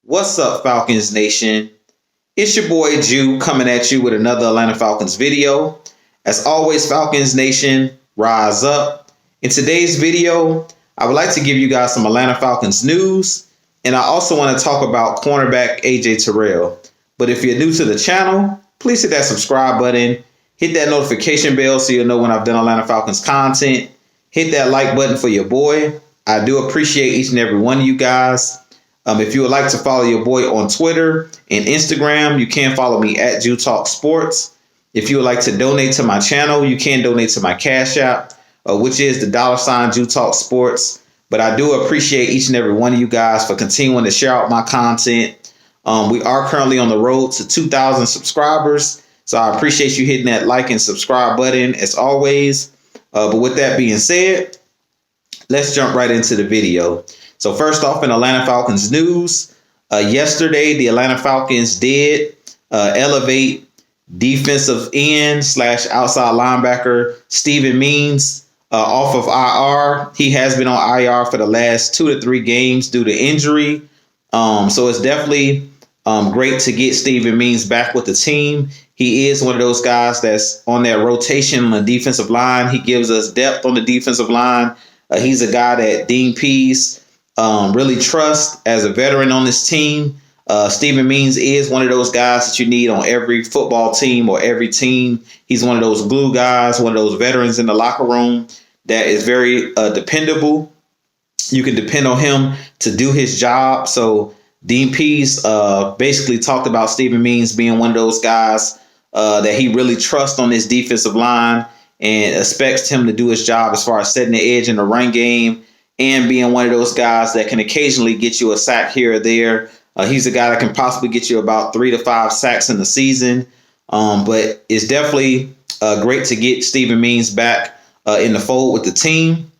What's up, Falcons Nation? It's your boy Jew coming at you with another Atlanta Falcons video. As always, Falcons Nation, rise up. In today's video, I would like to give you guys some Atlanta Falcons news, and I also want to talk about cornerback AJ Terrell. But if you're new to the channel, please hit that subscribe button, hit that notification bell so you'll know when I've done Atlanta Falcons content, hit that like button for your boy. I do appreciate each and every one of you guys. If you would like to follow your boy on Twitter and Instagram, you can follow me at Jew Talk Sports. If you would like to donate to my channel, you can donate to my Cash App, which is the $ Jew Talk Sports. But I do appreciate each and every one of you guys for continuing to share out my content. We are currently on the road to 2,000 subscribers, so I appreciate you hitting that like and subscribe button as always. But with that being said, let's jump right into the video. So first off, in Atlanta Falcons news, yesterday the Atlanta Falcons did elevate defensive end / outside linebacker Steven Means off of IR. He has been on IR for the last 2 to 3 games due to injury. So it's definitely great to get Steven Means back with the team. He is one of those guys that's on that rotation on the defensive line. He gives us depth on the defensive line. He's a guy that Dean Pease really trust as a veteran on this team. Steven Means is one of those guys that you need on every football team or every team. He's one of those glue guys, one of those veterans in the locker room that is very dependable. You can depend on him to do his job. So Dean Pease basically talked about Steven Means being one of those guys that he really trusts on this defensive line and expects him to do his job as far as setting the edge in the run game and being one of those guys that can occasionally get you a sack here or there. He's a guy that can possibly get you about 3 to 5 sacks in the season. But it's definitely great to get Steven Means back in the fold with the team.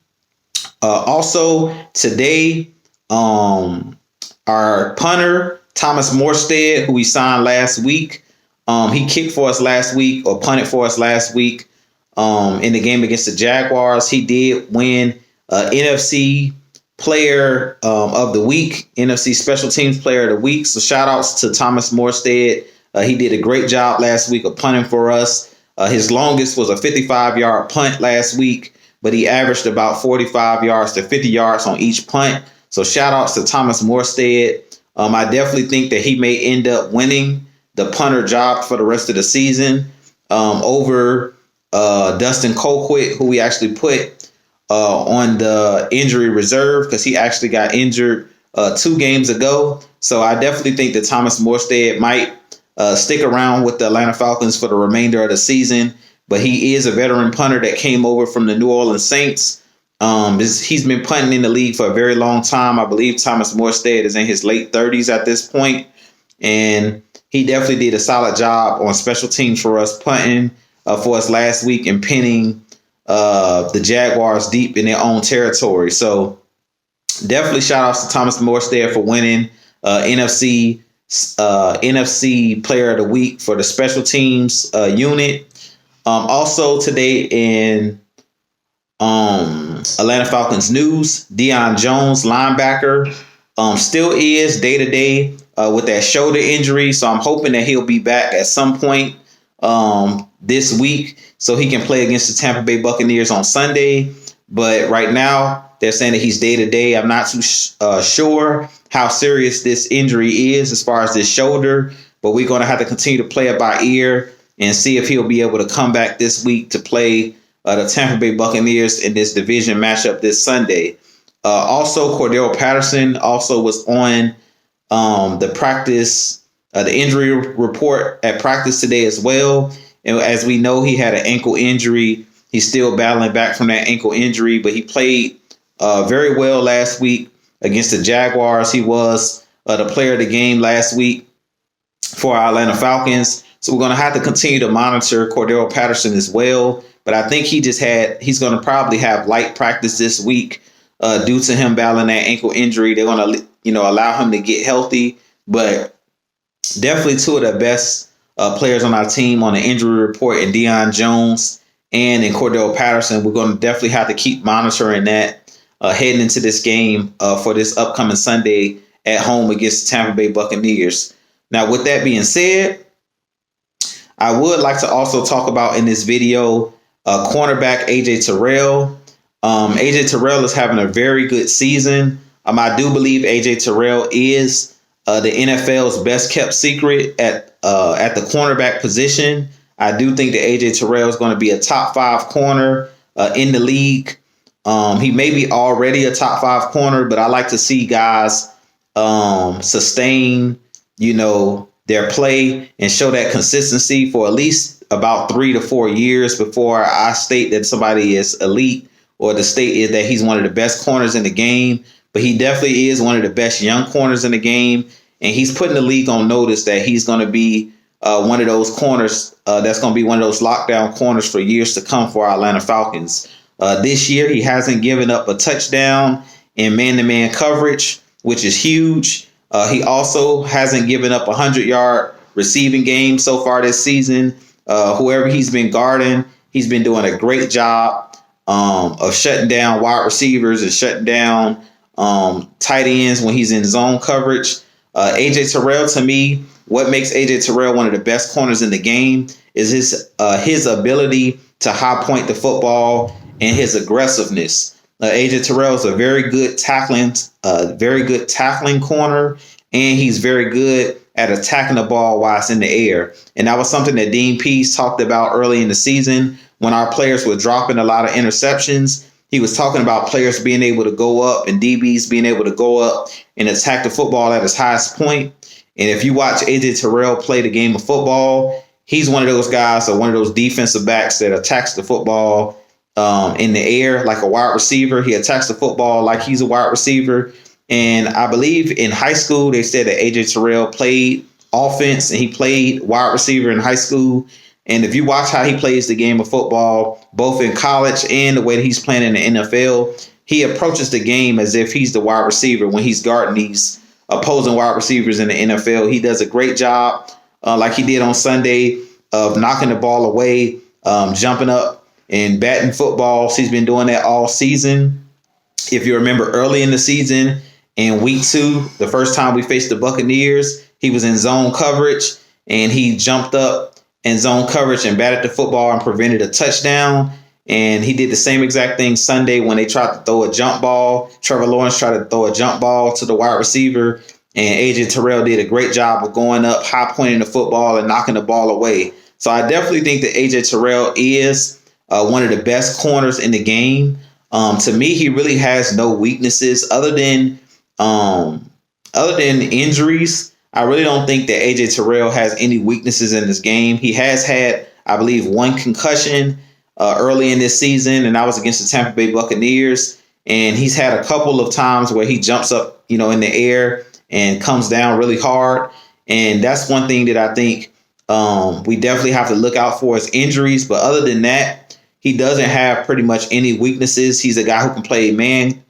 Also, today, our punter, Thomas Morstead, who we signed last week, he kicked for us last week or punted for us last week in the game against the Jaguars. He did win NFC Player of the Week, NFC Special Teams Player of the Week. So shout outs to Thomas Morstead. He did a great job last week of punting for us. His longest was a 55-yard punt last week, but he averaged about 45 yards to 50 yards on each punt. So shout outs to Thomas Morstead. I definitely think that he may end up winning the punter job for the rest of the season over Dustin Colquitt, who we actually put on the injury reserve because he actually got injured 2 games ago. So I definitely think that Thomas Morstead might stick around with the Atlanta Falcons for the remainder of the season. But he is a veteran punter that came over from the New Orleans Saints. He's been punting in the league for a very long time. I believe Thomas Morstead is in his late 30s at this point. And he definitely did a solid job on special teams for us, punting for us last week and pinning the Jaguars deep in their own territory. So definitely shout outs to Thomas Morstead for winning NFC Player of the Week for the special teams unit. Also today in Atlanta Falcons news, Deion Jones, linebacker, still is day-to-day with that shoulder injury. So I'm hoping that he'll be back at some point this week so he can play against the Tampa Bay Buccaneers on Sunday. But right now, they're saying that he's day-to-day. I'm not too sure how serious this injury is as far as this shoulder, but we're going to have to continue to play it by ear and see if he'll be able to come back this week to play the Tampa Bay Buccaneers in this division matchup this Sunday. Also, Cordell Patterson also was on the injury report at practice today as well. And as we know, he had an ankle injury. He's still battling back from that ankle injury, but he played very well last week against the Jaguars. He was the player of the game last week for our Atlanta Falcons. So we're going to have to continue to monitor Cordell Patterson as well. But I think he's going to probably have light practice this week due to him battling that ankle injury. They're going to, allow him to get healthy. But definitely 2 of the best players on our team on the injury report in Deion Jones and in Cordell Patterson. We're going to definitely have to keep monitoring that heading into this game for this upcoming Sunday at home against the Tampa Bay Buccaneers. Now, with that being said, I would like to also talk about in this video cornerback AJ Terrell. AJ Terrell is having a very good season. I do believe AJ Terrell is the NFL's best kept secret at the cornerback position. I do think that AJ Terrell is going to be a top 5 corner in the league. He may be already a top 5 corner, but I like to see guys sustain, their play and show that consistency for at least about 3 to 4 years before I state that somebody is elite or to state is that he's one of the best corners in the game. But he definitely is one of the best young corners in the game. And he's putting the league on notice that he's going to be one of those corners that's going to be one of those lockdown corners for years to come for our Atlanta Falcons. This year, he hasn't given up a touchdown in man-to-man coverage, which is huge. He also hasn't given up a 100-yard receiving game so far this season. Whoever he's been guarding, he's been doing a great job of shutting down wide receivers and shutting down tight ends when he's in zone coverage. AJ Terrell, to me, what makes AJ Terrell one of the best corners in the game is his ability to high point the football and his aggressiveness. AJ Terrell is a very good tackling corner, and he's very good at attacking the ball while it's in the air. And that was something that Dean Pease talked about early in the season when our players were dropping a lot of interceptions. He was talking about players being able to go up and DBs being able to go up and attack the football at its highest point. And if you watch AJ Terrell play the game of football, he's one of those guys or one of those defensive backs that attacks the football in the air like a wide receiver. He attacks the football like he's a wide receiver. And I believe in high school, they said that AJ Terrell played offense and he played wide receiver in high school. And if you watch how he plays the game of football, both in college and the way that he's playing in the NFL, he approaches the game as if he's the wide receiver when he's guarding these opposing wide receivers in the NFL. He does a great job, like he did on Sunday, of knocking the ball away, jumping up and batting footballs. He's been doing that all season. If you remember early in the season, in week 2, the first time we faced the Buccaneers, he was in zone coverage and he jumped up in zone coverage and batted the football and prevented a touchdown. And he did the same exact thing Sunday when they tried to throw a jump ball. Trevor Lawrence tried to throw a jump ball to the wide receiver, and AJ Terrell did a great job of going up, high pointing the football and knocking the ball away. So I definitely think that AJ Terrell is one of the best corners in the game. To me, he really has no weaknesses other than injuries. I really don't think that AJ Terrell has any weaknesses in this game. He has had, I believe, 1 concussion early in this season, and that was against the Tampa Bay Buccaneers. And he's had a couple of times where he jumps up, in the air and comes down really hard. And that's one thing that I think we definitely have to look out for is injuries. But other than that, he doesn't have pretty much any weaknesses. He's a guy who can play man.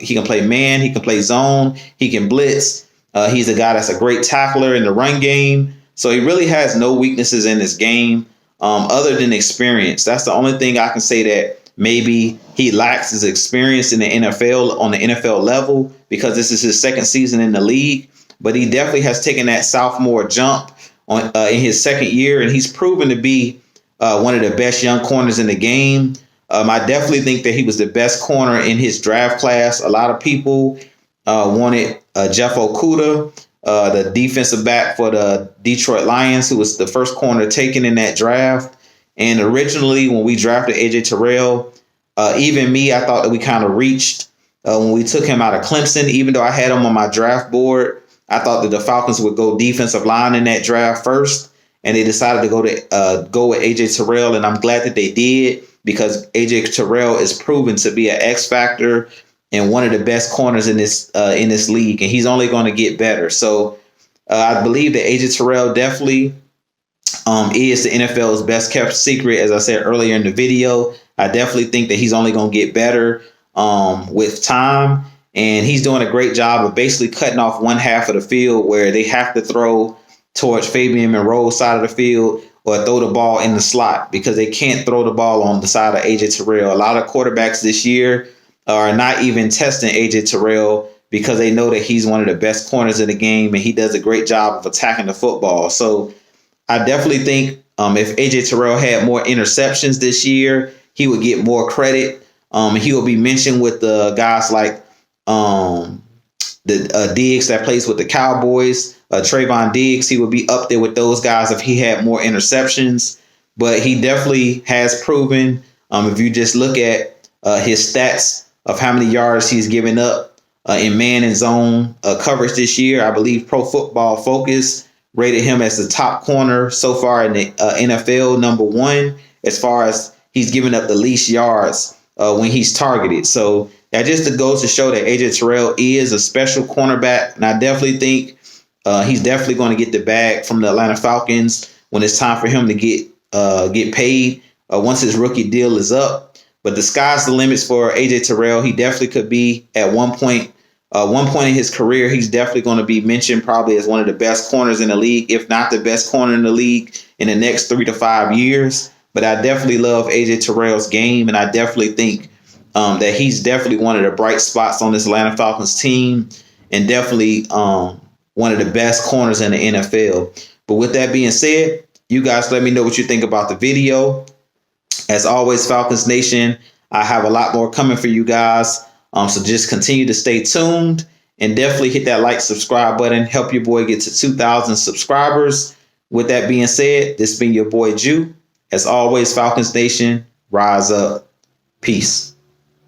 He can play man. He can play zone. He can blitz. He's a guy that's a great tackler in the run game. So he really has no weaknesses in this game other than experience. That's the only thing I can say that maybe he lacks his experience in the NFL on the NFL level because this is his second season in the league. But he definitely has taken that sophomore jump in his second year, and he's proven to be one of the best young corners in the game. I definitely think that he was the best corner in his draft class. A lot of people wanted Jeff Okudah, the defensive back for the Detroit Lions, who was the first corner taken in that draft. And originally, when we drafted AJ Terrell, even me, I thought that we kind of reached when we took him out of Clemson. Even though I had him on my draft board, I thought that the Falcons would go defensive line in that draft first, and they decided to go with AJ Terrell. And I'm glad that they did because AJ Terrell is proven to be an X factor and one of the best corners in this league, and he's only going to get better. So I believe that AJ Terrell definitely is the NFL's best kept secret. As I said earlier in the video, I definitely think that he's only going to get better with time, and he's doing a great job of basically cutting off one half of the field where they have to throw towards Fabian Monroe's side of the field or throw the ball in the slot because they can't throw the ball on the side of AJ Terrell. A lot of quarterbacks this year are not even testing AJ Terrell because they know that he's one of the best corners in the game and he does a great job of attacking the football. So I definitely think if AJ Terrell had more interceptions this year, he would get more credit. He will be mentioned with the guys like the Diggs that plays with the Cowboys, Trayvon Diggs. He would be up there with those guys if he had more interceptions. But he definitely has proven, if you just look at his stats of how many yards he's given up in man and zone coverage this year, I believe Pro Football Focus rated him as the top corner so far in the NFL, number one, as far as he's given up the least yards when he's targeted. So that just goes to show that AJ Terrell is a special cornerback. And I definitely think he's definitely going to get the bag from the Atlanta Falcons when it's time for him to get paid once his rookie deal is up. But the sky's the limits for AJ Terrell. He definitely could be at one point in his career. He's definitely going to be mentioned probably as one of the best corners in the league, if not the best corner in the league in the next 3 to 5 years. But I definitely love AJ Terrell's game, and I definitely think that he's definitely one of the bright spots on this Atlanta Falcons team, and definitely one of the best corners in the NFL. But with that being said, you guys let me know what you think about the video. As always, Falcons Nation, I have a lot more coming for you guys. So just continue to stay tuned and definitely hit that like, subscribe button. Help your boy get to 2,000 subscribers. With that being said, this has been your boy Jew. As always, Falcons Nation, rise up. Peace.